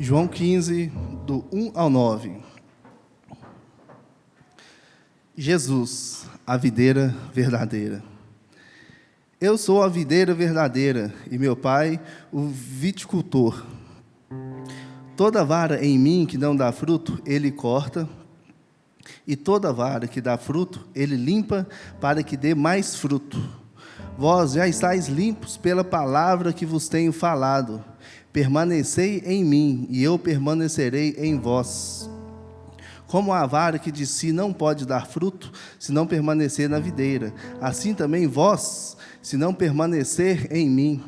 João 15, do 1 ao 9. Jesus, a videira verdadeira. Eu sou a videira verdadeira, e meu Pai, o viticultor. Toda vara em mim que não dá fruto, Ele corta, e toda vara que dá fruto, Ele limpa, para que dê mais fruto. Vós já estáis limpos pela palavra que vos tenho falado. Permanecei em mim, e eu permanecerei em vós. Como a vara que de si não pode dar fruto, se não permanecer na videira, assim também vós, se não permanecer em mim,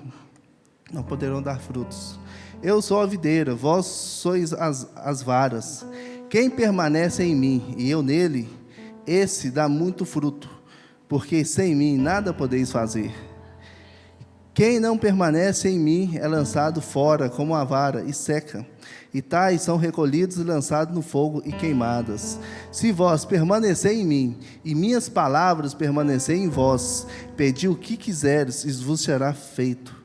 não poderão dar frutos. Eu sou a videira, vós sois as varas. Quem permanece em mim, e eu nele, esse dá muito fruto, porque sem mim nada podeis fazer. Quem não permanece em mim é lançado fora como a vara e seca, e tais são recolhidos e lançados no fogo e queimadas. Se vós permanecer em mim, e minhas palavras permanecerem em vós, pedi o que quiseres e vos será feito.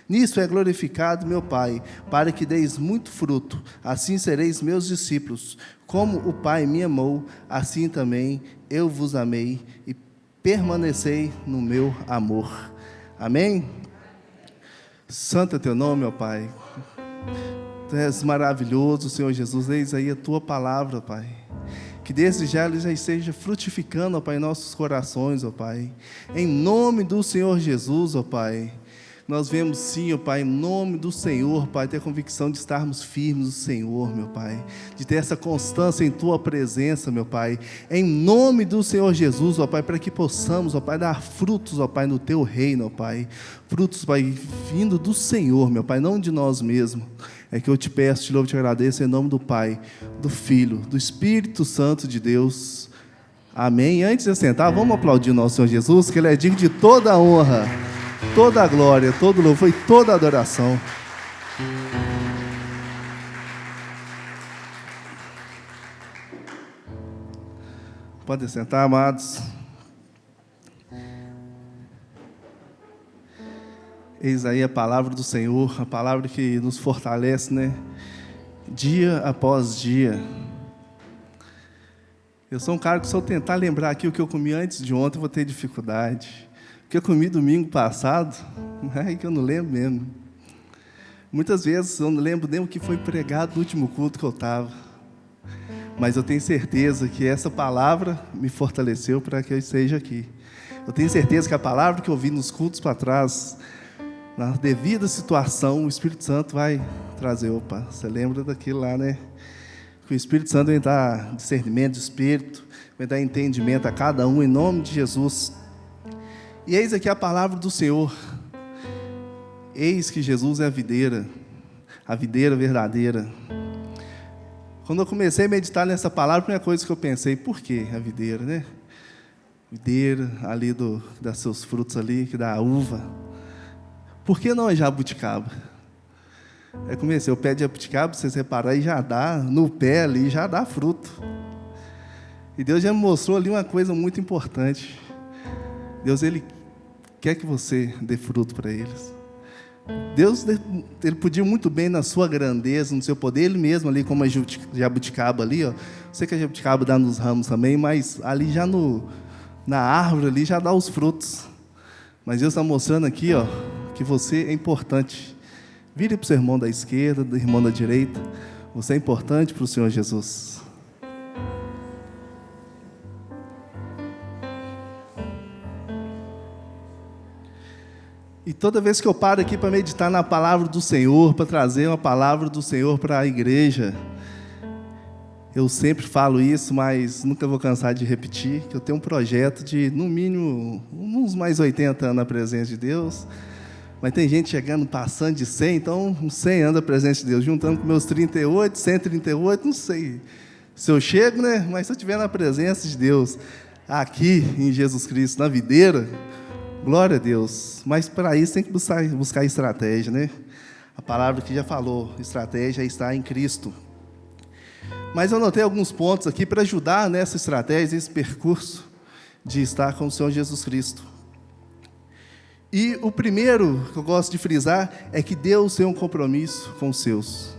Nisso é glorificado meu Pai, para que deis muito fruto, assim sereis meus discípulos. Como o Pai me amou, assim também eu vos amei, e permanecei no meu amor. Amém? Santo é teu nome, ó Pai. Tu és maravilhoso, Senhor Jesus. Eis aí a tua palavra, Pai. Que desde já ele já esteja frutificando, ó Pai, em nossos corações, ó Pai. Em nome do Senhor Jesus, ó Pai. Nós vemos sim, ó Pai, em nome do Senhor, Pai, ter a convicção de estarmos firmes no Senhor, meu Pai, de ter essa constância em Tua presença, meu Pai, em nome do Senhor Jesus, ó Pai, para que possamos, ó Pai, dar frutos, ó Pai, no Teu reino, ó Pai, frutos, Pai, vindo do Senhor, meu Pai, não de nós mesmos. É que eu te peço, te louvo e te agradeço em nome do Pai, do Filho, do Espírito Santo de Deus. Amém. E antes de sentar, vamos aplaudir o nosso Senhor Jesus, que Ele é digno de toda a honra, toda a glória, todo louvor e toda a adoração. Podem sentar, amados. Eis aí a palavra do Senhor, a palavra que nos fortalece, né? Dia após dia. Eu sou um cara que, se eu tentar lembrar aqui o que eu comi antes de ontem, eu vou ter dificuldade. O que eu comi domingo passado, é que eu não lembro mesmo. Muitas vezes eu não lembro nem o que foi pregado no último culto que eu estava. Mas eu tenho certeza que essa palavra me fortaleceu para que eu esteja aqui. Eu tenho certeza que a palavra que eu ouvi nos cultos para trás, na devida situação, o Espírito Santo vai trazer. Opa, você lembra daquilo lá, né? Que o Espírito Santo vai dar discernimento de espírito, vai dar entendimento a cada um, em nome de Jesus. E eis aqui a palavra do Senhor. Eis que Jesus é a videira verdadeira. Quando eu comecei a meditar nessa palavra, a primeira coisa que eu pensei, por que a videira, né? Videira, ali dá seus frutos ali, que dá a uva. Por que não a jabuticaba? Aí comecei, o pé de jabuticaba, vocês repararem, já dá, no pé ali, já dá fruto. E Deus já me mostrou ali uma coisa muito importante. Deus, Ele quer que você dê fruto para eles. Deus, Ele podia muito bem, na sua grandeza, no seu poder, Ele mesmo ali, como a jabuticaba ali, ó. Sei que a jabuticaba dá nos ramos também, mas ali já na árvore ali já dá os frutos. Mas Deus está mostrando aqui, ó, que você é importante. Vire para o seu irmão da esquerda, do irmão da direita. Você é importante para o Senhor Jesus. E toda vez que eu paro aqui para meditar na palavra do Senhor, para trazer uma palavra do Senhor para a igreja, eu sempre falo isso, mas nunca vou cansar de repetir, que eu tenho um projeto de, no mínimo, uns mais 80 anos na presença de Deus. Mas tem gente chegando, passando de 100, então uns 100 anos na presença de Deus, juntando com meus 38, 138, não sei se eu chego, né? Mas se eu estiver na presença de Deus, aqui em Jesus Cristo, na videira, glória a Deus. Mas para isso tem que buscar estratégia, né? A palavra que já falou, estratégia está em Cristo. Mas eu anotei alguns pontos aqui para ajudar nessa estratégia, nesse percurso de estar com o Senhor Jesus Cristo. E o primeiro que eu gosto de frisar é que Deus tem um compromisso com os seus.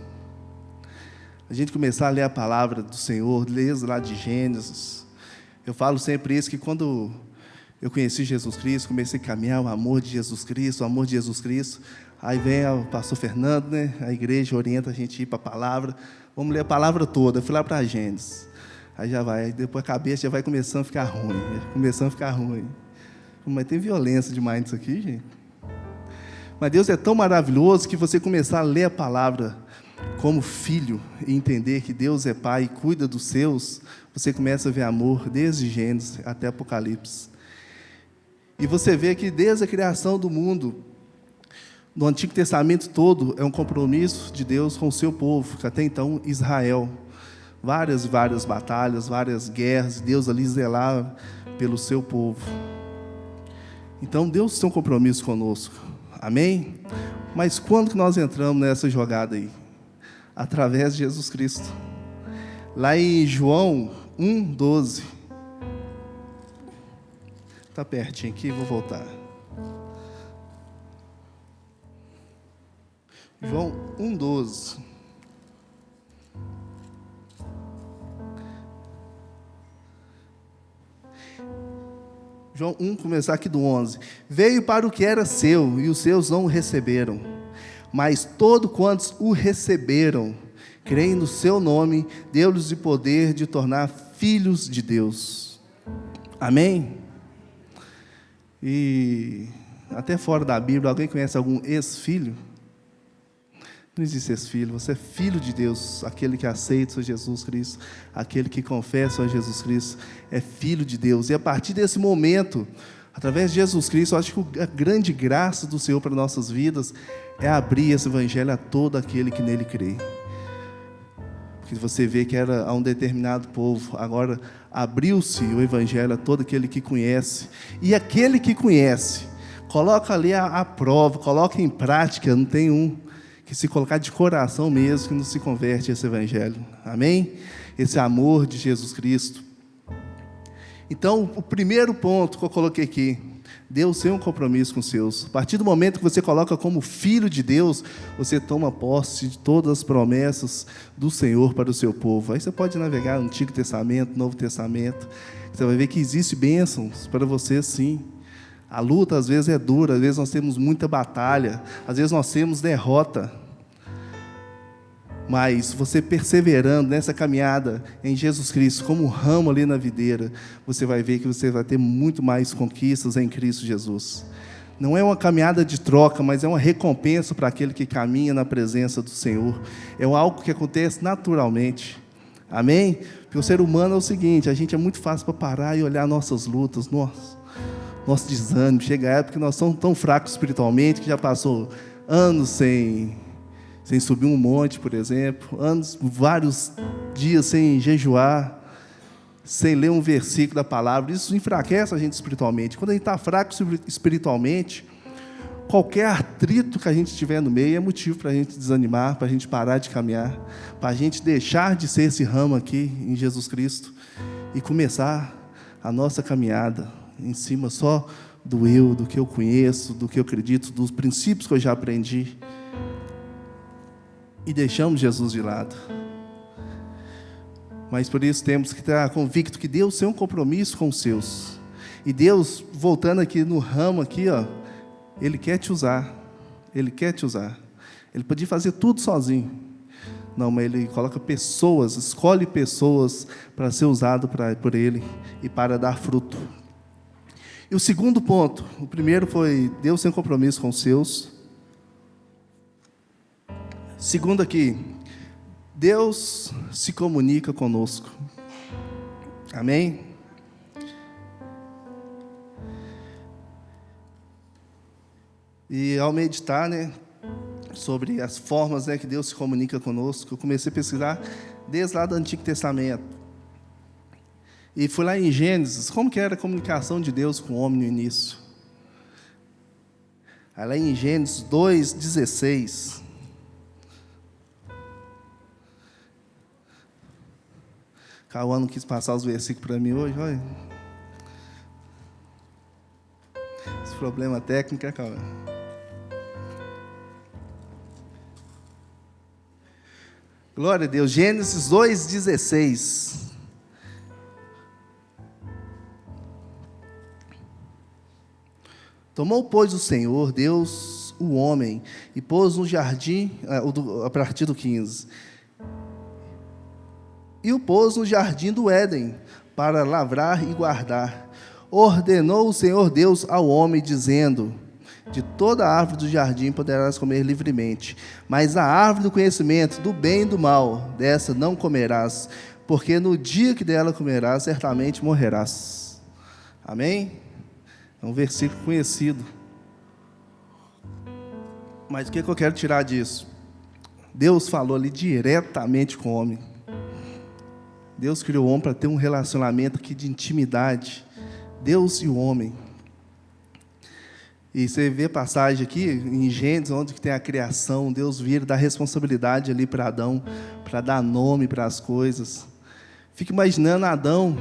a gente começar a ler a palavra do Senhor, desde lá de Gênesis. Eu falo sempre isso, que quando eu conheci Jesus Cristo, comecei a caminhar o amor de Jesus Cristo, o amor de Jesus Cristo. Aí vem o pastor Fernando, né? A igreja orienta a gente a ir para a palavra. Vamos ler a palavra toda. Eu fui lá para Gênesis. Aí já vai, depois a cabeça já vai começando a ficar ruim. Mas tem violência demais nisso aqui, gente. Mas Deus é tão maravilhoso que você começar a ler a palavra como filho e entender que Deus é Pai e cuida dos seus, você começa a ver amor desde Gênesis até Apocalipse. E você vê que desde a criação do mundo, no Antigo Testamento todo, é um compromisso de Deus com o seu povo, que até então Israel. Várias batalhas, várias guerras, Deus ali zelava pelo seu povo. Então Deus tem um compromisso conosco, amém? Mas quando que nós entramos nessa jogada aí? Através de Jesus Cristo. Lá em João 1:12. Está pertinho aqui, vou voltar. João 1:12. João 1, começar aqui do 11. Veio para o que era seu, e os seus não o receberam. Mas todo quantos o receberam, creem no seu nome, deu-lhes o poder de tornar filhos de Deus. Amém? E até fora da Bíblia, alguém conhece algum ex-filho? Não existe ex-filho, você é filho de Deus, aquele que aceita o Senhor Jesus Cristo, aquele que confessa o Senhor Jesus Cristo, é filho de Deus. E a partir desse momento, através de Jesus Cristo, eu acho que a grande graça do Senhor para nossas vidas é abrir esse evangelho a todo aquele que nele crê. Porque você vê que era a um determinado povo, agora abriu-se o evangelho a todo aquele que conhece. E aquele que conhece, coloca ali a prova, coloca em prática, não tem um que se colocar de coração mesmo, que não se converte a esse evangelho. Amém? Esse amor de Jesus Cristo. Então, o primeiro ponto que eu coloquei aqui, Deus tem um compromisso com os seus. A partir do momento que você coloca como filho de Deus, você toma posse de todas as promessas do Senhor para o seu povo. Aí você pode navegar no Antigo Testamento, Novo Testamento, você vai ver que existem bênçãos para você, sim. A luta às vezes é dura, às vezes nós temos muita batalha, às vezes nós temos derrota. Mas você perseverando nessa caminhada em Jesus Cristo, como um ramo ali na videira, você vai ver que você vai ter muito mais conquistas em Cristo Jesus. Não é uma caminhada de troca, mas é uma recompensa para aquele que caminha na presença do Senhor. É algo que acontece naturalmente. Amém? Porque o ser humano é o seguinte, a gente é muito fácil para parar e olhar nossas lutas, nosso desânimo. Chega a época que nós somos tão fracos espiritualmente, que já passou anos sem subir um monte, por exemplo, vários dias sem jejuar, sem ler um versículo da palavra. Isso enfraquece a gente espiritualmente. Quando a gente está fraco espiritualmente, qualquer atrito que a gente tiver no meio é motivo para a gente desanimar, para a gente parar de caminhar, para a gente deixar de ser esse ramo aqui em Jesus Cristo e começar a nossa caminhada em cima só do eu, do que eu conheço, do que eu acredito, dos princípios que eu já aprendi. E deixamos Jesus de lado. Mas por isso temos que estar convicto que Deus tem um compromisso com os seus. E Deus, voltando aqui no ramo aqui, ó, Ele quer te usar. Ele quer te usar. Ele podia fazer tudo sozinho. Não, mas Ele coloca pessoas, escolhe pessoas para ser usado por Ele e para dar fruto. E o segundo ponto, o primeiro foi Deus tem um compromisso com os seus. Segundo aqui, Deus se comunica conosco. Amém? E ao meditar, sobre as formas, que Deus se comunica conosco, eu comecei a pesquisar desde lá do Antigo Testamento. E fui lá em Gênesis, como que era a comunicação de Deus com o homem no início. Aí lá em Gênesis 2:16. Cauã não quis passar os versículos para mim hoje, olha. Esse problema técnico, Cauã. Glória a Deus. Gênesis 2:16. Tomou, pois, o Senhor Deus o homem e pôs no jardim, a partir do 15, e o pôs no jardim do Éden, para lavrar e guardar. Ordenou o Senhor Deus ao homem, dizendo: de toda a árvore do jardim poderás comer livremente, mas a árvore do conhecimento do bem e do mal, dessa não comerás, porque no dia que dela comerás, certamente morrerás. Amém? É um versículo conhecido. Mas o que eu quero tirar disso? Deus falou ali diretamente com o homem. Deus criou o homem para ter um relacionamento aqui de intimidade. Deus e o homem. E você vê a passagem aqui em Gênesis, onde tem a criação, Deus vira, dá responsabilidade ali para Adão, para dar nome para as coisas. Fica imaginando Adão,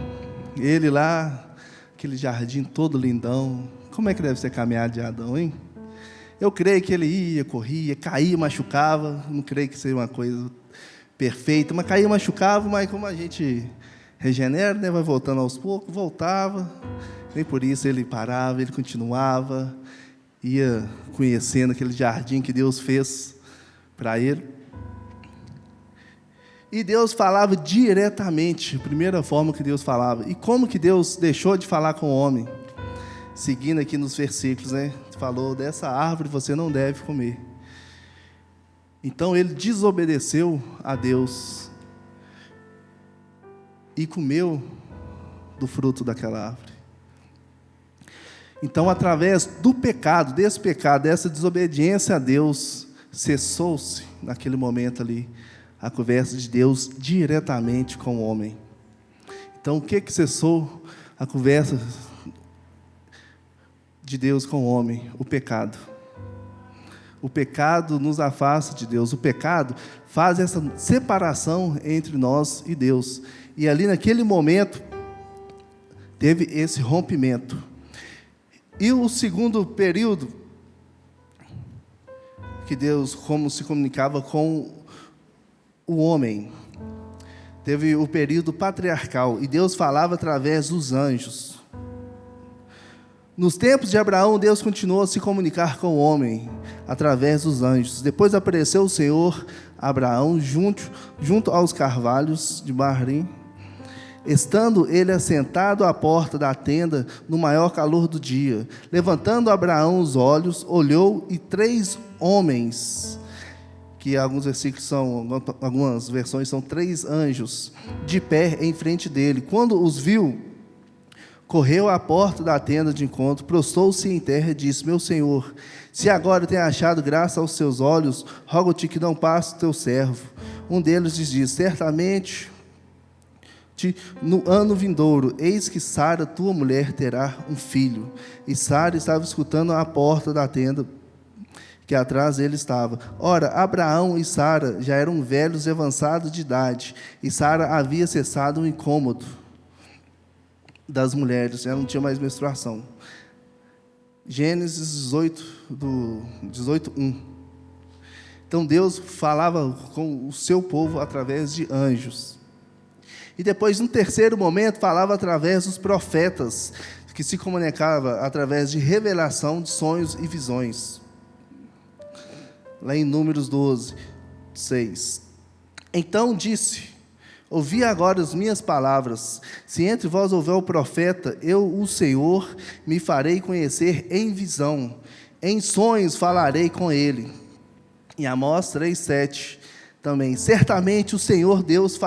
ele lá, aquele jardim todo lindão. Como é que deve ser a caminhada de Adão, hein? Eu creio que ele ia, corria, caía, machucava. Não creio que seja uma coisa perfeita, mas caía, machucava, mas como a gente regenera, né, vai voltando aos poucos, voltava. Nem por isso ele parava, ele continuava, ia conhecendo aquele jardim que Deus fez para ele. E Deus falava diretamente, a primeira forma que Deus falava. E como que Deus deixou de falar com o homem? Seguindo aqui nos versículos, né? Falou, dessa árvore você não deve comer. Então ele desobedeceu a Deus e comeu do fruto daquela árvore. Então, através do pecado, dessa desobediência a Deus, cessou-se, naquele momento ali, a conversa de Deus diretamente com o homem. Então, o que cessou a conversa de Deus com o homem? O pecado. O pecado nos afasta de Deus. O pecado faz essa separação entre nós e Deus. E ali, naquele momento, teve esse rompimento. E o segundo período que Deus, como se comunicava com o homem, teve o período patriarcal, e Deus falava através dos anjos. Nos tempos de Abraão, Deus continuou a se comunicar com o homem através dos anjos. Depois apareceu o Senhor a Abraão junto aos carvalhos de Barim, estando ele assentado à porta da tenda no maior calor do dia. Levantando Abraão os olhos, olhou, e 3 homens, que alguns versículos algumas versões são 3 anjos, de pé em frente dele. Quando os viu, correu à porta da tenda de encontro, prostrou-se em terra e disse: meu Senhor, se agora tem achado graça aos seus olhos, rogo-te que não passe o teu servo. Um deles lhes disse: certamente, no ano vindouro, eis que Sara, tua mulher, terá um filho. E Sara estava escutando à porta da tenda, que atrás dele estava. Ora, Abraão e Sara já eram velhos e avançados de idade, e Sara havia cessado o incômodo das mulheres, ela não tinha mais menstruação. Gênesis 18:1. Então Deus falava com o seu povo através de anjos. E depois, num terceiro momento, falava através dos profetas, que se comunicava através de revelação de sonhos e visões. Lá em Números 12:6. Então disse: ouvi agora as minhas palavras. Se entre vós houver o profeta, eu, o Senhor, me farei conhecer em visão. Em sonhos falarei com ele. Em Amós 3:7 também. Certamente o Senhor Deus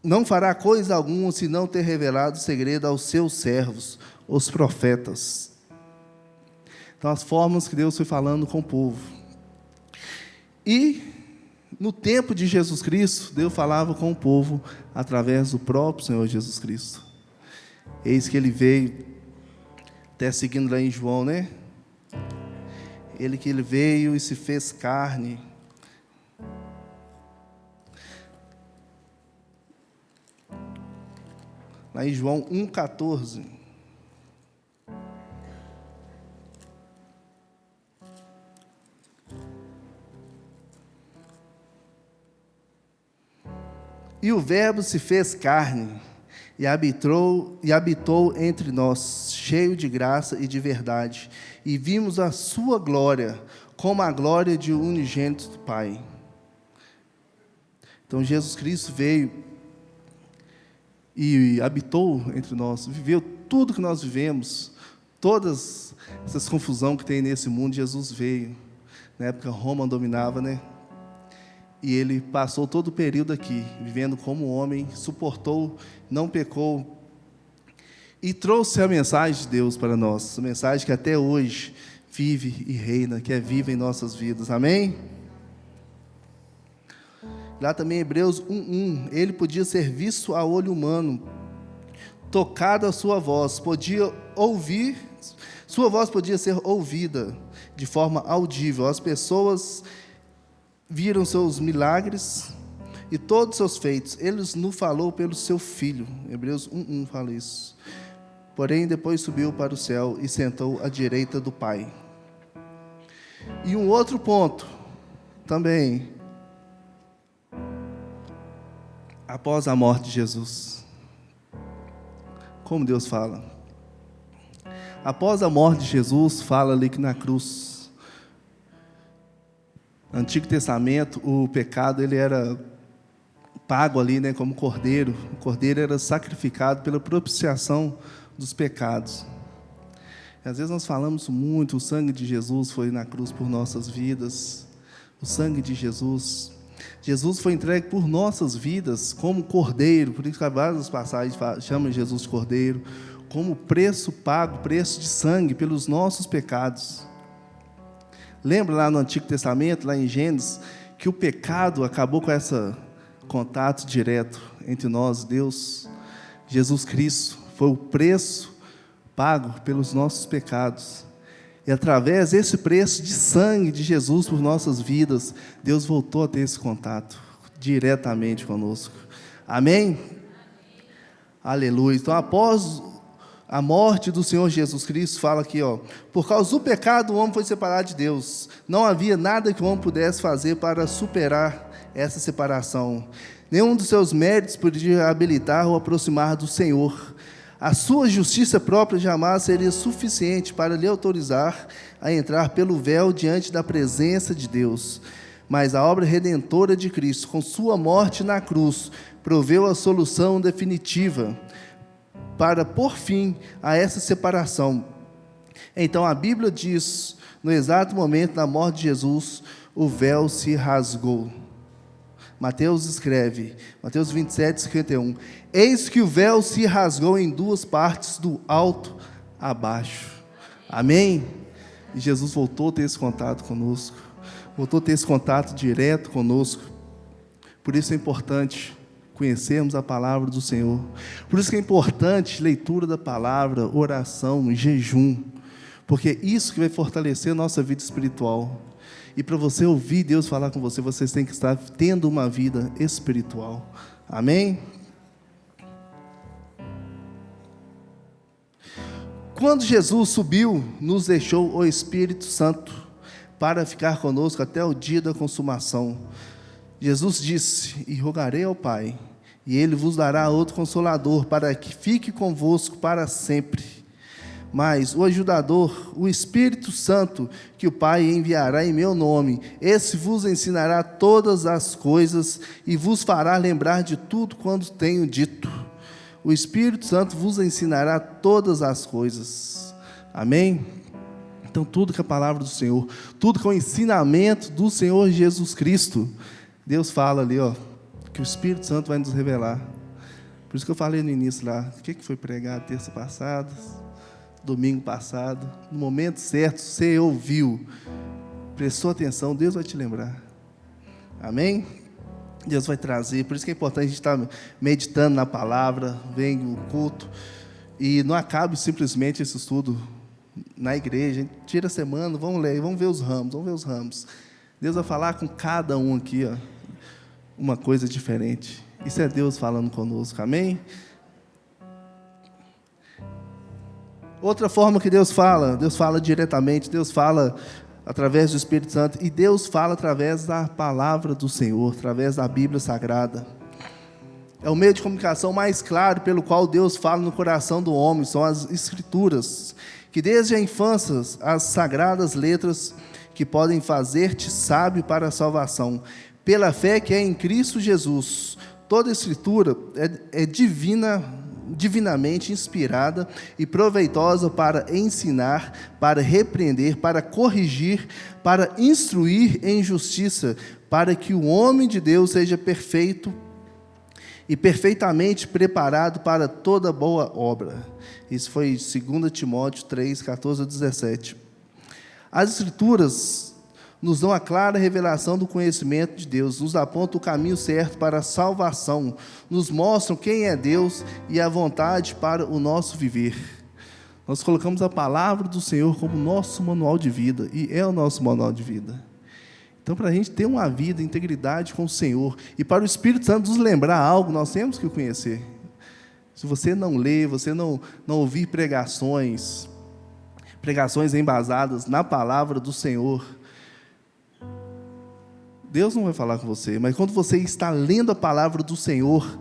não fará coisa alguma, se não ter revelado o segredo aos seus servos, os profetas. Então, as formas que Deus foi falando com o povo. E, no tempo de Jesus Cristo, Deus falava com o povo através do próprio Senhor Jesus Cristo. Eis que Ele veio, até seguindo lá em João, né? Ele veio e se fez carne. Lá em João 1,14. E o Verbo se fez carne e habitou entre nós, cheio de graça e de verdade. E vimos a sua glória, como a glória de um unigênito do Pai. Então Jesus Cristo veio e habitou entre nós, viveu tudo que nós vivemos, todas essas confusões que tem nesse mundo. Jesus veio. Na época Roma dominava, né? E ele passou todo o período aqui, vivendo como homem, suportou, não pecou, e trouxe a mensagem de Deus para nós, a mensagem que até hoje vive e reina, que é viva em nossas vidas, amém? Lá também em Hebreus 1:1, ele podia ser visto a olho humano, tocado a sua voz, podia ouvir, sua voz podia ser ouvida de forma audível. As pessoas viram seus milagres e todos os seus feitos. Ele nos falou pelo seu Filho. Hebreus 1:1 fala isso. Porém, depois subiu para o céu e sentou à direita do Pai. E um outro ponto, também, após a morte de Jesus, como Deus fala. Após a morte de Jesus, fala ali que na cruz, no Antigo Testamento, o pecado ele era pago ali, né, como cordeiro. O cordeiro era sacrificado pela propiciação dos pecados. E às vezes nós falamos muito, o sangue de Jesus foi na cruz por nossas vidas. O sangue de Jesus. Jesus foi entregue por nossas vidas como cordeiro, por isso que várias passagens chamam Jesus de cordeiro, como preço pago, preço de sangue pelos nossos pecados. Lembra lá no Antigo Testamento, lá em Gênesis, que o pecado acabou com esse contato direto entre nós e Deus? Jesus Cristo foi o preço pago pelos nossos pecados. E através desse preço de sangue de Jesus por nossas vidas, Deus voltou a ter esse contato diretamente conosco. Amém? Aleluia. Então, após a morte do Senhor Jesus Cristo, fala aqui, por causa do pecado o homem foi separado de Deus. Não havia nada que o homem pudesse fazer para superar essa separação. Nenhum dos seus méritos podia habilitar ou aproximar do Senhor. A sua justiça própria jamais seria suficiente para lhe autorizar a entrar pelo véu diante da presença de Deus. Mas a obra redentora de Cristo, com sua morte na cruz, proveu a solução definitiva para pôr fim a essa separação. Então a Bíblia diz, no exato momento da morte de Jesus, o véu se rasgou. Mateus escreve, Mateus 27:51, eis que o véu se rasgou em duas partes, do alto a baixo. Amém? E Jesus voltou a ter esse contato conosco, voltou a ter esse contato direto conosco. Por isso é importante conhecermos a palavra do Senhor. Por isso que é importante leitura da palavra, oração, jejum, porque isso que vai fortalecer a nossa vida espiritual. E para você ouvir Deus falar com você, vocês têm que estar tendo uma vida espiritual. Amém? Quando Jesus subiu, nos deixou o Espírito Santo para ficar conosco até o dia da consumação. Jesus disse, e rogarei ao Pai, e Ele vos dará outro Consolador, para que fique convosco para sempre. Mas o ajudador, o Espírito Santo, que o Pai enviará em meu nome, esse vos ensinará todas as coisas e vos fará lembrar de tudo quanto tenho dito. O Espírito Santo vos ensinará todas as coisas. Amém? Então, tudo que é a palavra do Senhor, tudo que é o ensinamento do Senhor Jesus Cristo, Deus fala ali, que o Espírito Santo vai nos revelar. Por isso que eu falei no início lá, o que foi pregado terça passada, domingo passado, no momento certo, você ouviu, prestou atenção, Deus vai te lembrar. Amém? Deus vai trazer, por isso que é importante a gente estar meditando na palavra, vem o culto, e não acabe simplesmente esse estudo na igreja, a gente tira a semana, vamos ler, vamos ver os ramos. Deus vai falar com cada um aqui, uma coisa diferente. Isso é Deus falando conosco, amém? Outra forma que Deus fala diretamente, Deus fala através do Espírito Santo, e Deus fala através da palavra do Senhor, através da Bíblia Sagrada. É o meio de comunicação mais claro pelo qual Deus fala no coração do homem, são as Escrituras, que desde a infância, as sagradas letras que podem fazer-te sábio para a salvação, pela fé que é em Cristo Jesus. Toda a Escritura é divinamente inspirada e proveitosa para ensinar, para repreender, para corrigir, para instruir em justiça, para que o homem de Deus seja perfeito e perfeitamente preparado para toda boa obra. Isso foi 2 Timóteo 3, 14 a 17. As Escrituras nos dão a clara revelação do conhecimento de Deus, nos apontam o caminho certo para a salvação, nos mostram quem é Deus e a vontade para o nosso viver. Nós colocamos a palavra do Senhor como nosso manual de vida, e é o nosso manual de vida. Então, para a gente ter uma vida, integridade com o Senhor, e para o Espírito Santo nos lembrar algo, nós temos que o conhecer. Se você não ler, você não ouvir pregações embasadas na palavra do Senhor, Deus não vai falar com você. Mas quando você está lendo a palavra do Senhor,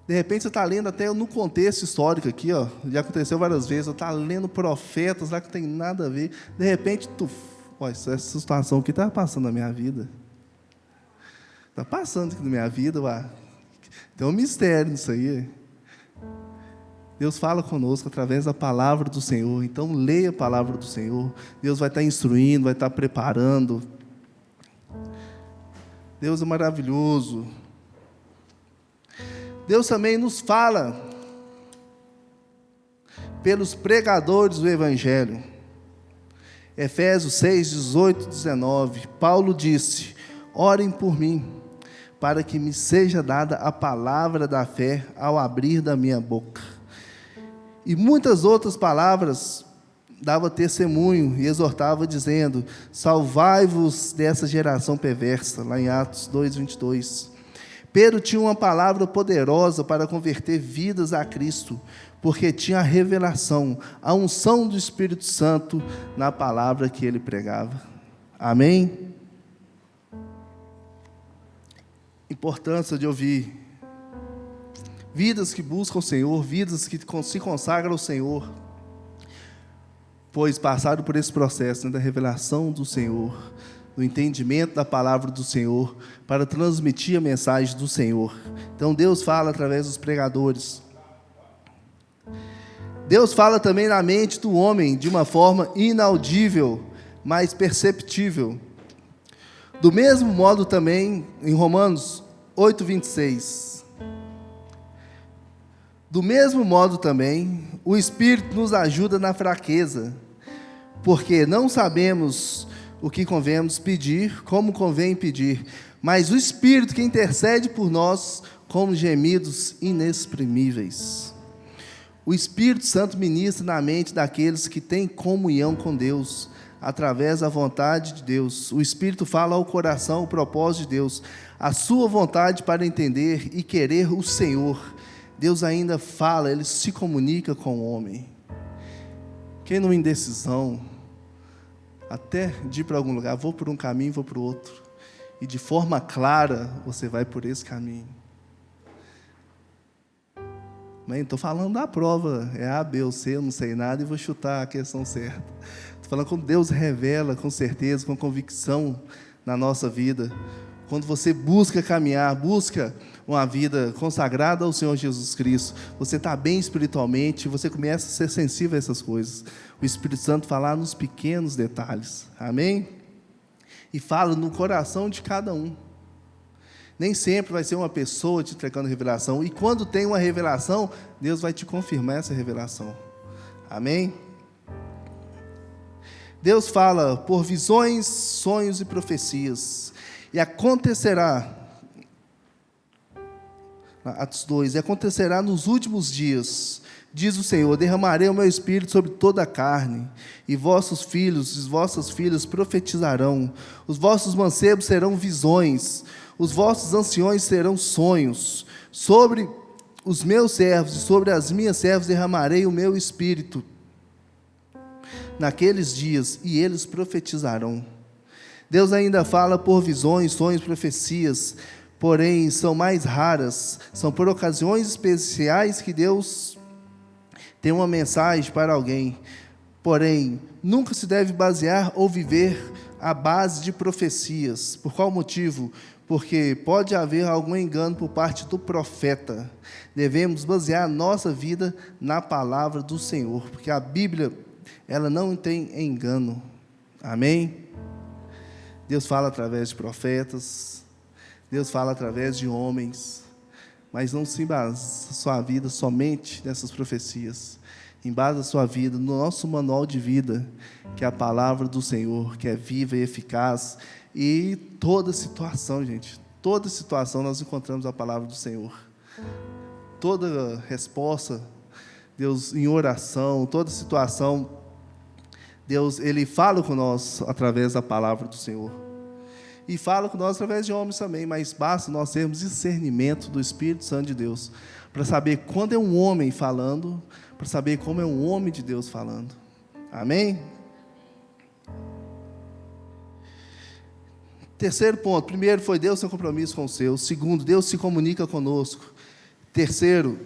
de repente você está lendo até no contexto histórico aqui, ó, já aconteceu várias vezes, você está lendo profetas lá que não tem nada a ver, de repente, essa situação aqui está passando na minha vida. Está passando aqui na minha vida, tem um mistério nisso aí. Deus fala conosco através da palavra do Senhor. Então, leia a palavra do Senhor. Deus vai estar instruindo, vai estar preparando. Deus é maravilhoso. Deus também nos fala pelos pregadores do Evangelho. Efésios 6, 18 e 19. Paulo disse: orem por mim, para que me seja dada a palavra da fé ao abrir da minha boca. E muitas outras palavras dava testemunho e exortava, dizendo: salvai-vos dessa geração perversa, lá em Atos 2, 22. Pedro tinha uma palavra poderosa para converter vidas a Cristo, porque tinha a revelação, a unção do Espírito Santo na palavra que ele pregava. Amém? Importância de ouvir. Vidas que buscam o Senhor, vidas que se consagram ao Senhor, pois passaram por esse processo, da revelação do Senhor, do entendimento da palavra do Senhor, para transmitir a mensagem do Senhor. Então Deus fala através dos pregadores. Deus fala também na mente do homem, de uma forma inaudível, mas perceptível. Do mesmo modo também, em Romanos 8, 26... do mesmo modo também, o Espírito nos ajuda na fraqueza, porque não sabemos o que convemos pedir, como convém pedir, mas o Espírito que intercede por nós com gemidos inexprimíveis. O Espírito Santo ministra na mente daqueles que têm comunhão com Deus, através da vontade de Deus. O Espírito fala ao coração o propósito de Deus, a sua vontade para entender e querer o Senhor. Deus ainda fala, Ele se comunica com o homem. Quem numa indecisão, até de ir para algum lugar, vou por um caminho, vou para o outro, e de forma clara, você vai por esse caminho. Mas estou falando da prova, é A, B ou C, eu não sei nada, e vou chutar a questão certa. Estou falando como Deus revela com certeza, com convicção na nossa vida. Quando você busca caminhar, busca uma vida consagrada ao Senhor Jesus Cristo, você está bem espiritualmente, você começa a ser sensível a essas coisas. O Espírito Santo fala nos pequenos detalhes, amém? E fala no coração de cada um. Nem sempre vai ser uma pessoa te entregando revelação, e quando tem uma revelação, Deus vai te confirmar essa revelação, amém? Deus fala por visões, sonhos e profecias, e acontecerá, Atos 2, e acontecerá nos últimos dias, diz o Senhor, derramarei o meu Espírito sobre toda a carne, e vossos filhos e vossas filhas profetizarão, os vossos mancebos serão visões, os vossos anciões serão sonhos, sobre os meus servos e sobre as minhas servas derramarei o meu Espírito, naqueles dias, e eles profetizarão. Deus ainda fala por visões, sonhos, profecias, porém são mais raras. São por ocasiões especiais que Deus tem uma mensagem para alguém. Porém, nunca se deve basear ou viver à base de profecias. Por qual motivo? Porque pode haver algum engano por parte do profeta. Devemos basear nossa vida na palavra do Senhor, porque a Bíblia, ela não tem engano. Amém? Deus fala através de profetas, Deus fala através de homens, mas não se embasa a sua vida somente nessas profecias. Embasa a sua vida no nosso manual de vida, que é a palavra do Senhor, que é viva e eficaz. E toda situação, gente, toda situação nós encontramos a palavra do Senhor. Toda resposta, Deus em oração, toda situação, Deus, Ele fala com nós através da palavra do Senhor. E fala com nós através de homens também, mas basta nós termos discernimento do Espírito Santo de Deus, para saber quando é um homem falando, para saber como é um homem de Deus falando. Amém? Terceiro ponto. Primeiro, foi Deus tem compromisso com os seus. Segundo, Deus se comunica conosco. Terceiro,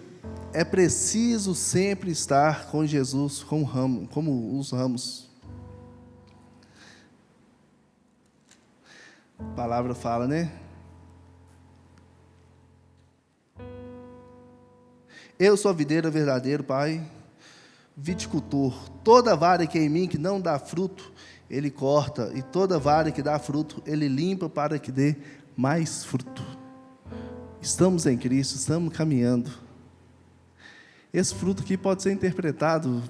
é preciso sempre estar com Jesus como os ramos. A palavra fala, né? Eu sou a videira verdadeira, Pai, viticultor. Toda vara que é em mim que não dá fruto, Ele corta, e toda vara que dá fruto, Ele limpa para que dê mais fruto. Estamos em Cristo, estamos caminhando. Esse fruto aqui pode ser interpretado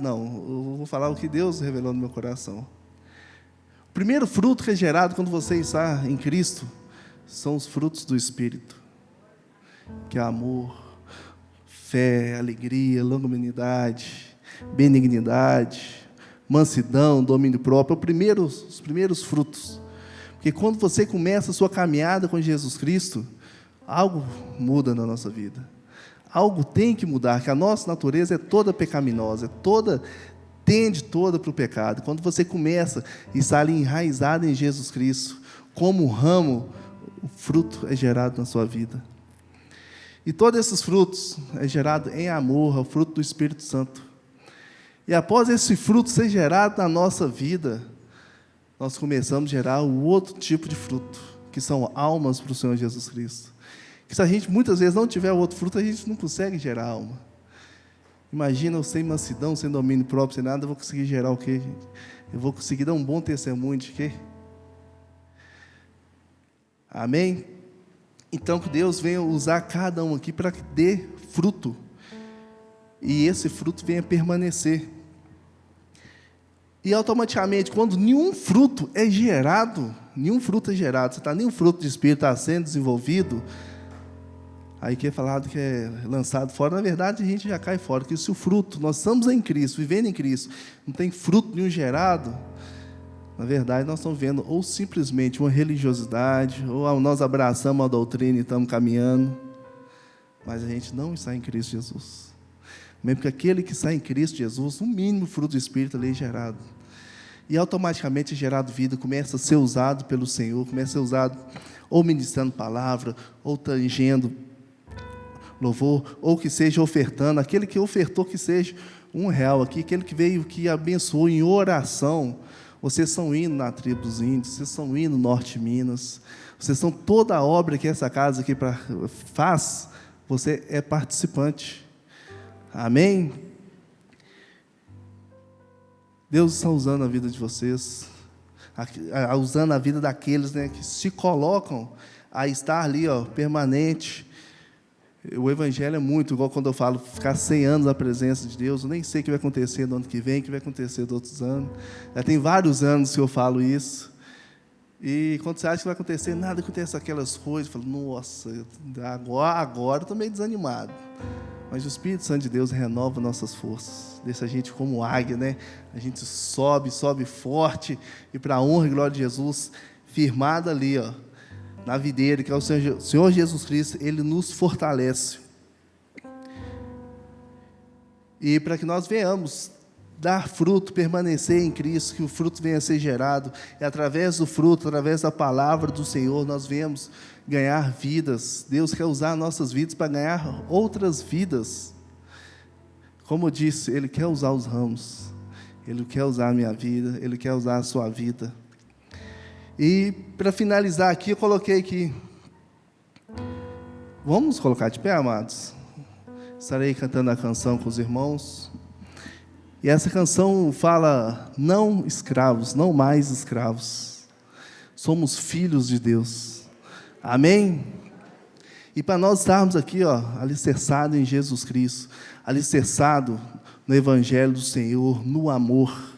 não, eu vou falar o que Deus revelou no meu coração. O primeiro fruto que é gerado quando você está em Cristo, são os frutos do Espírito, que é amor, fé, alegria, longanimidade, benignidade, mansidão, domínio próprio, os primeiros frutos. Porque quando você começa a sua caminhada com Jesus Cristo, algo muda na nossa vida. Algo tem que mudar, que a nossa natureza é toda pecaminosa, tende toda para o pecado. Quando você começa e está ali enraizado em Jesus Cristo, como um ramo, o fruto é gerado na sua vida. E todos esses frutos é gerado em amor, é o fruto do Espírito Santo. E após esse fruto ser gerado na nossa vida, nós começamos a gerar o outro tipo de fruto, que são almas para o Senhor Jesus Cristo. Que se a gente muitas vezes não tiver o outro fruto, a gente não consegue gerar alma. Imagina eu sem mansidão, sem domínio próprio, sem nada, eu vou conseguir gerar o quê, gente? Eu vou conseguir dar um bom testemunho de quê? Amém? Então que Deus venha usar cada um aqui para que dê fruto. E esse fruto venha permanecer. E automaticamente, quando nenhum fruto é gerado, você está nenhum fruto de Espírito está sendo desenvolvido, aí que é falado que é lançado fora, na verdade a gente já cai fora, porque se o fruto, nós estamos em Cristo, vivendo em Cristo, não tem fruto nenhum gerado, na verdade nós estamos vendo ou simplesmente uma religiosidade, ou nós abraçamos a doutrina e estamos caminhando, mas a gente não está em Cristo Jesus. Mesmo que aquele que está em Cristo Jesus, o mínimo fruto do Espírito ali é gerado. E automaticamente é gerado vida, começa a ser usado pelo Senhor, começa a ser usado ou ministrando palavra, ou tangendo louvor, ou que seja ofertando. Aquele que ofertou que seja R$1 aqui, aquele que veio, que abençoou em oração. Vocês estão indo na tribo dos índios, vocês estão indo no norte de Minas, vocês estão toda a obra que essa casa aqui faz, você é participante. Amém? Deus está usando a vida de vocês, usando a vida daqueles, né, que se colocam a estar ali, permanente. O Evangelho é muito, igual quando eu falo, ficar 100 anos na presença de Deus, eu nem sei o que vai acontecer no ano que vem, o que vai acontecer nos outros anos. Já tem vários anos que eu falo isso. E quando você acha que vai acontecer, nada acontece aquelas coisas, eu falo, nossa, agora eu estou meio desanimado. Mas o Espírito Santo de Deus renova nossas forças, deixa a gente como águia, né? A gente sobe forte, e para a honra e glória de Jesus, firmado ali, na videira, que é o Senhor Jesus Cristo, Ele nos fortalece. E para que nós venhamos dar fruto, permanecer em Cristo, que o fruto venha a ser gerado. E através do fruto, através da palavra do Senhor, nós viemos ganhar vidas. Deus quer usar nossas vidas para ganhar outras vidas. Como eu disse, Ele quer usar os ramos. Ele quer usar a minha vida, Ele quer usar a sua vida. E para finalizar aqui, eu coloquei aqui. Vamos colocar de pé, amados? Estarei cantando a canção com os irmãos. E essa canção fala: não escravos, não mais escravos. Somos filhos de Deus. Amém? E para nós estarmos aqui, alicerçados em Jesus Cristo, alicerçado no Evangelho do Senhor, no amor.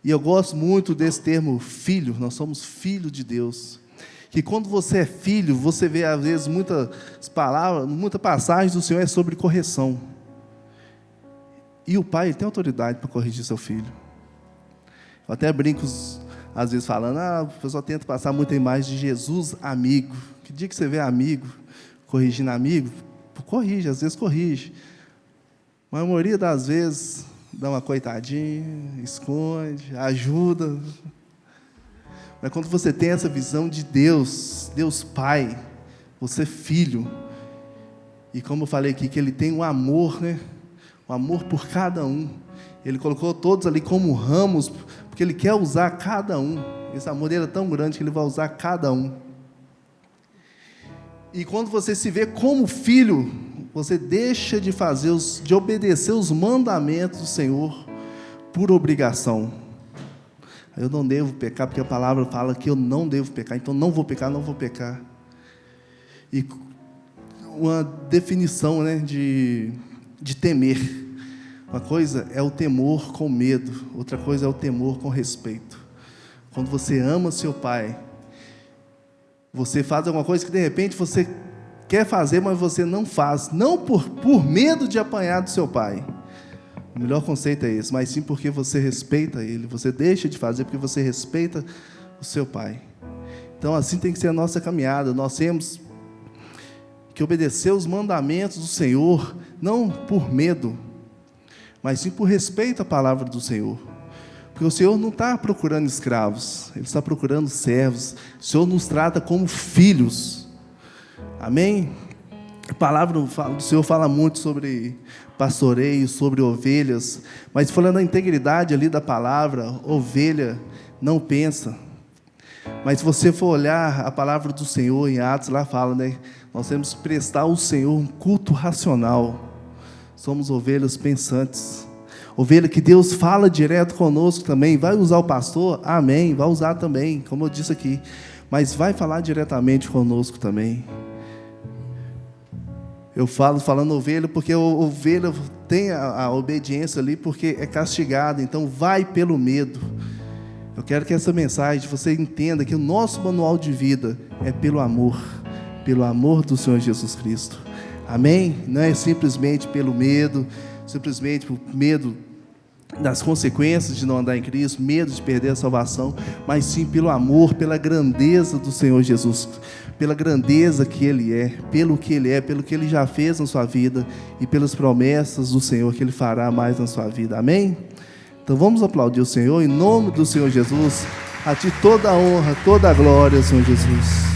E eu gosto muito desse termo filho, nós somos filhos de Deus. Que quando você é filho, você vê às vezes muitas palavras, muitas passagens do Senhor é sobre correção. E o pai tem autoridade para corrigir seu filho. Eu até brinco, às vezes, falando, o pessoal tenta passar muita imagem de Jesus amigo. Que dia que você vê amigo corrigindo amigo, corrige, às vezes corrige. Mas a maioria das vezes dá uma coitadinha, esconde, ajuda. Mas quando você tem essa visão de Deus, Deus Pai, você é filho, e como eu falei aqui, que Ele tem um amor, né? Um amor por cada um. Ele colocou todos ali como ramos, porque Ele quer usar cada um. Esse amor dele é tão grande que Ele vai usar cada um. E quando você se vê como filho, você deixa de obedecer os mandamentos do Senhor por obrigação. Eu não devo pecar, porque a palavra fala que eu não devo pecar, então não vou pecar, não vou pecar. E uma definição, né, de temer. Uma coisa é o temor com medo, outra coisa é o temor com respeito. Quando você ama seu pai, você faz alguma coisa que de repente você quer fazer, mas você não faz, não por medo de apanhar do seu pai. O melhor conceito é esse, mas sim porque você respeita ele, você deixa de fazer porque você respeita o seu pai. Então assim tem que ser a nossa caminhada. Nós temos que obedecer os mandamentos do Senhor, não por medo, mas sim por respeito à palavra do Senhor. Porque o Senhor não está procurando escravos, Ele está procurando servos. O Senhor nos trata como filhos. Amém? A palavra do Senhor fala muito sobre pastoreio, sobre ovelhas, mas falando da integridade ali da palavra, ovelha não pensa. Mas se você for olhar a palavra do Senhor em Atos, lá fala, né? Nós temos que prestar ao Senhor um culto racional. Somos ovelhas pensantes. Ovelha que Deus fala direto conosco também. Vai usar o pastor? Amém. Vai usar também, como eu disse aqui. Mas vai falar diretamente conosco também. Eu falando ovelha, porque a ovelha tem a obediência ali, porque é castigada. Então vai pelo medo. Eu quero que essa mensagem você entenda que o nosso manual de vida é pelo amor do Senhor Jesus Cristo. Amém? Não é simplesmente pelo medo, simplesmente por medo das consequências de não andar em Cristo, medo de perder a salvação, mas sim pelo amor, pela grandeza do Senhor Jesus, pela grandeza que Ele é, pelo que Ele é, pelo que Ele já fez na sua vida e pelas promessas do Senhor que Ele fará mais na sua vida. Amém? Então vamos aplaudir o Senhor em nome do Senhor Jesus. A Ti toda a honra, toda a glória, Senhor Jesus.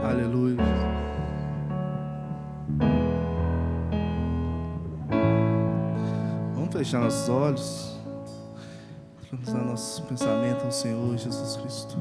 Aleluia. Vamos fechar nossos olhos, transformar nosso pensamento ao Senhor Jesus Cristo.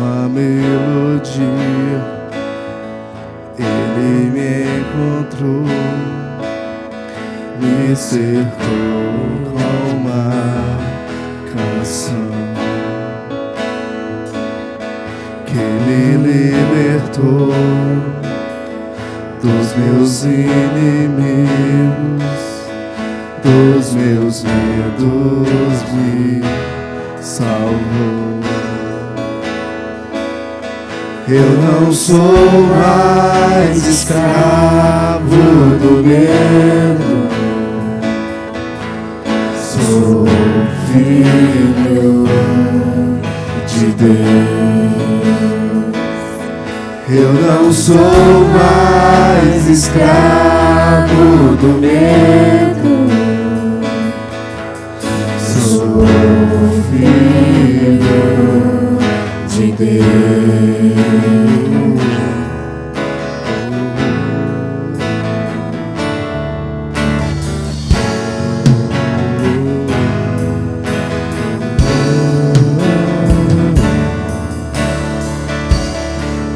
uma melodia, Ele me encontrou, me cercou com uma canção que me libertou dos meus inimigos, dos meus medos, me salvou. Eu não sou mais escravo do medo, sou filho de Deus. Eu não sou mais escravo do medo, sou filho de Deus.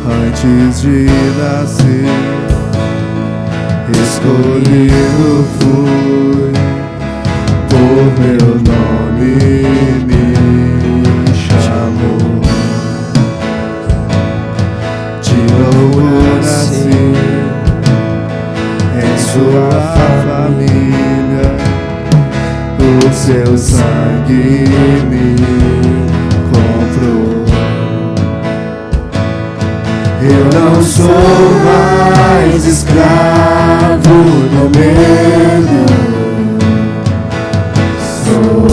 Antes de nascer, escolhido fui, por meu nome me chamou. De novo nasci em sua família, o seu sangue me comprou. Eu não sou mais escravo do medo, sou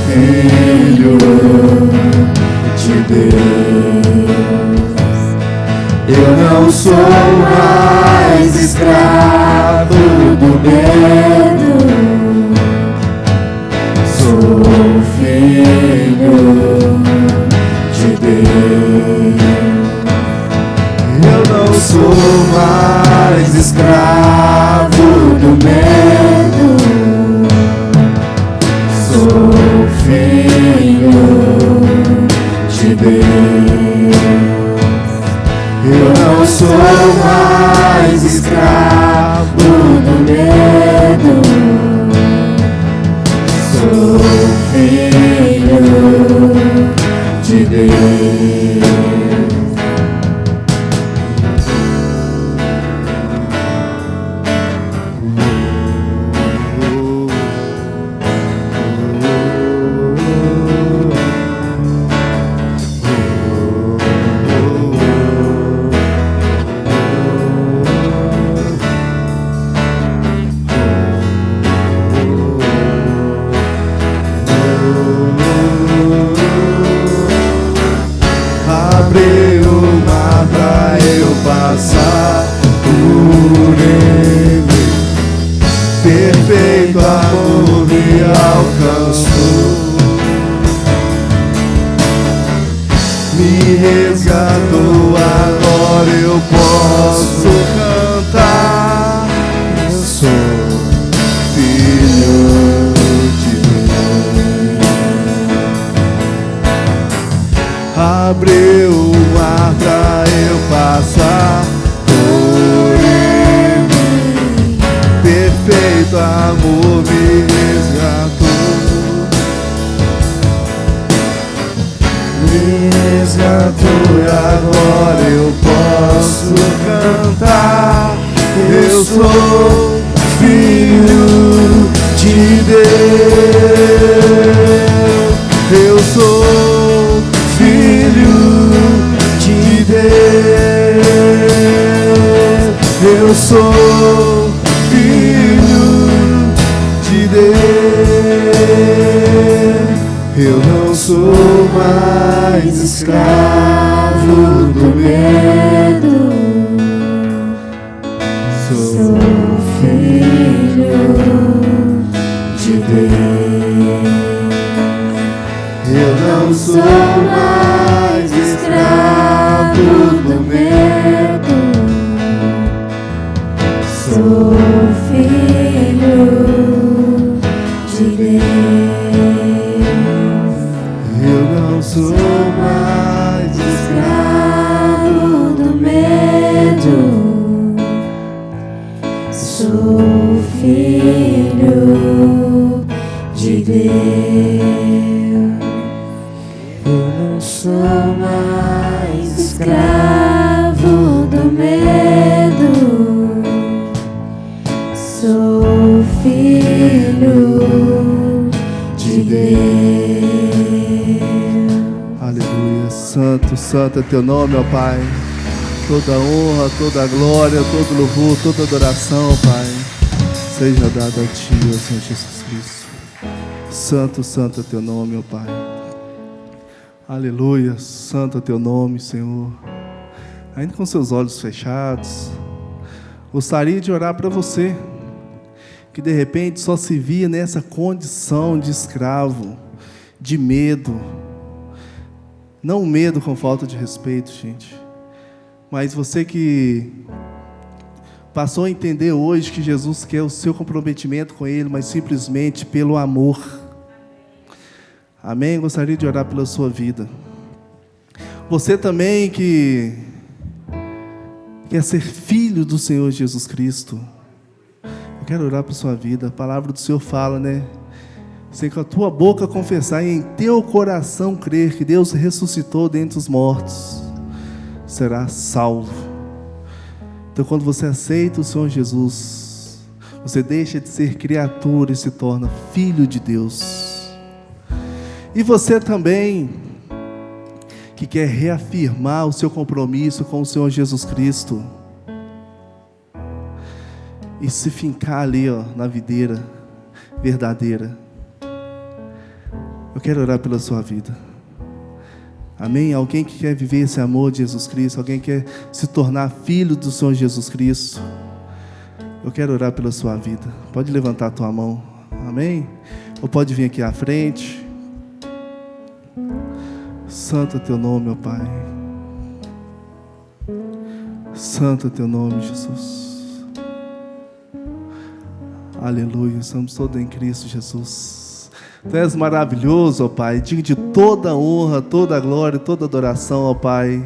filho de Deus. Eu não sou mais escravo do medo, sou filho de Deus. Eu não sou mais escravo do medo, sou filho de Deus. Eu não sou mais escravo do medo, sou filho de Deus. Abre o mar pra eu passar por ele, perfeito amor me alcançou, me resgatou, agora eu posso cantar. Eu sou filho de Deus. Abriu o mar pra eu passar por ele, perfeito amor me resgatou, e agora eu posso cantar. Eu sou filho de Deus, eu sou filho de Deus, eu sou filho de Deus. Eu não sou mais escravo do medo, sou filho de Deus. Eu não sou mais escravo do medo, sou filho de Deus. Eu não sou mais escravo Deus. Eu não sou mais escravo do medo, sou filho de Deus. Aleluia. Santo, santo é teu nome, ó Pai. Toda honra, toda glória, todo louvor, toda adoração, ó Pai, seja dada a Ti, ó Senhor Jesus Cristo. Santo, santo é teu nome, ó Pai. Aleluia. Santo é teu nome, Senhor. Ainda com seus olhos fechados, gostaria de orar para você que de repente só se via nessa condição de escravo, de medo. Não medo com falta de respeito, gente, mas você que passou a entender hoje que Jesus quer o seu comprometimento com Ele, mas simplesmente pelo amor. Amém? Gostaria de orar pela sua vida. Você também que quer ser filho do Senhor Jesus Cristo, eu quero orar por sua vida. A palavra do Senhor fala, né? Sem com a tua boca confessar e em teu coração crer que Deus ressuscitou dentre os mortos, será salvo. Então, quando você aceita o Senhor Jesus, você deixa de ser criatura e se torna filho de Deus. E você também que quer reafirmar o seu compromisso com o Senhor Jesus Cristo e se fincar ali, ó, na videira verdadeira, eu quero orar pela sua vida. Amém? Alguém que quer viver esse amor de Jesus Cristo, alguém que quer se tornar filho do Senhor Jesus Cristo, eu quero orar pela sua vida. Pode levantar a tua mão. Amém? Ou pode vir aqui à frente. Santo é teu nome, ó Pai. Santo é teu nome, Jesus. Aleluia. Estamos todos em Cristo Jesus. Tu és maravilhoso, ó Pai, digno de toda honra, toda glória, toda adoração, ó Pai.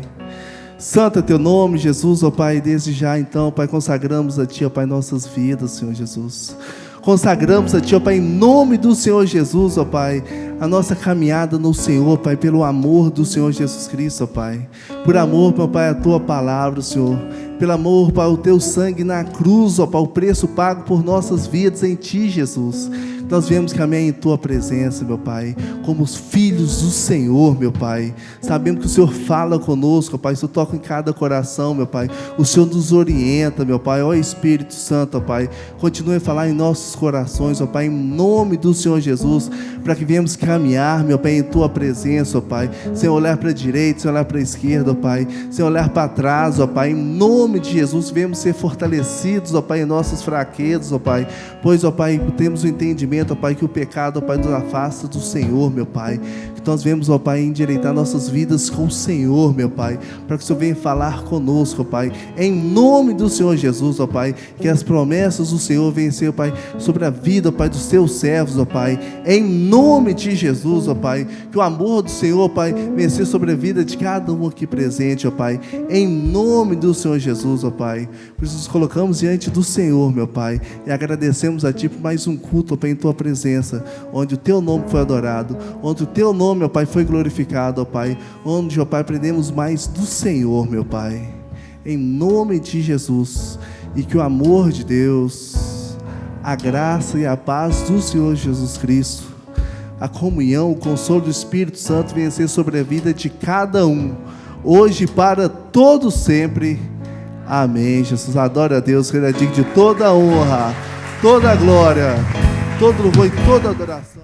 Santo é teu nome, Jesus, ó Pai. Desde já, então, Pai, consagramos a Ti, ó Pai, nossas vidas, Senhor Jesus. Consagramos a Ti, ó Pai, em nome do Senhor Jesus, ó Pai, a nossa caminhada no Senhor, Pai, pelo amor do Senhor Jesus Cristo, ó Pai. Por amor, meu Pai, a Tua palavra, Senhor. Pelo amor, Pai, o Teu sangue na cruz, ó Pai, o preço pago por nossas vidas em Ti, Jesus. Nós viemos caminhar em Tua presença, meu Pai, como os filhos do Senhor, meu Pai. Sabemos que o Senhor fala conosco, Pai. O Senhor toca em cada coração, meu Pai. O Senhor nos orienta, meu Pai. Ó Espírito Santo, ó Pai, continue a falar em nossos corações, ó Pai, em nome do Senhor Jesus, para que venhamos caminhar, meu Pai, em Tua presença, ó Pai, sem olhar para a direita, sem olhar para a esquerda, ó Pai, sem olhar para trás, ó Pai, em nome de Jesus, venhamos ser fortalecidos, ó Pai, em nossas fraquezas, ó Pai, pois, ó Pai, temos o entendimento, ó Pai, que o pecado, ó Pai, nos afasta do Senhor, meu Pai, que nós vemos, ó Pai, endireitar nossas vidas com o Senhor, meu Pai, para que o Senhor venha falar conosco, ó Pai, em nome do Senhor Jesus, ó Pai, que as promessas do Senhor venham ser, ó Pai, sobre a vida, ó Pai, dos Teus servos, ó Pai, em nome de Jesus, ó Pai, que o amor do Senhor, ó Pai, venha ser sobre a vida de cada um aqui presente, ó Pai, em nome do Senhor Jesus, ó Pai. Por isso nos colocamos diante do Senhor, meu Pai, e agradecemos a Ti por mais um culto, ó Pai, em Tua presença, onde o Teu nome foi adorado, onde o Teu nome, ó Pai, foi glorificado, ó Pai, onde, ó Pai, aprendemos mais do Senhor, meu Pai, em nome de Jesus, e que o amor de Deus, a graça e a paz do Senhor Jesus Cristo, a comunhão, o consolo do Espírito Santo venha ser sobre a vida de cada um, hoje e para todo sempre. Amém. Jesus, adora a Deus, que Ele é digno de toda a honra, toda a glória, todo louvor e toda a adoração.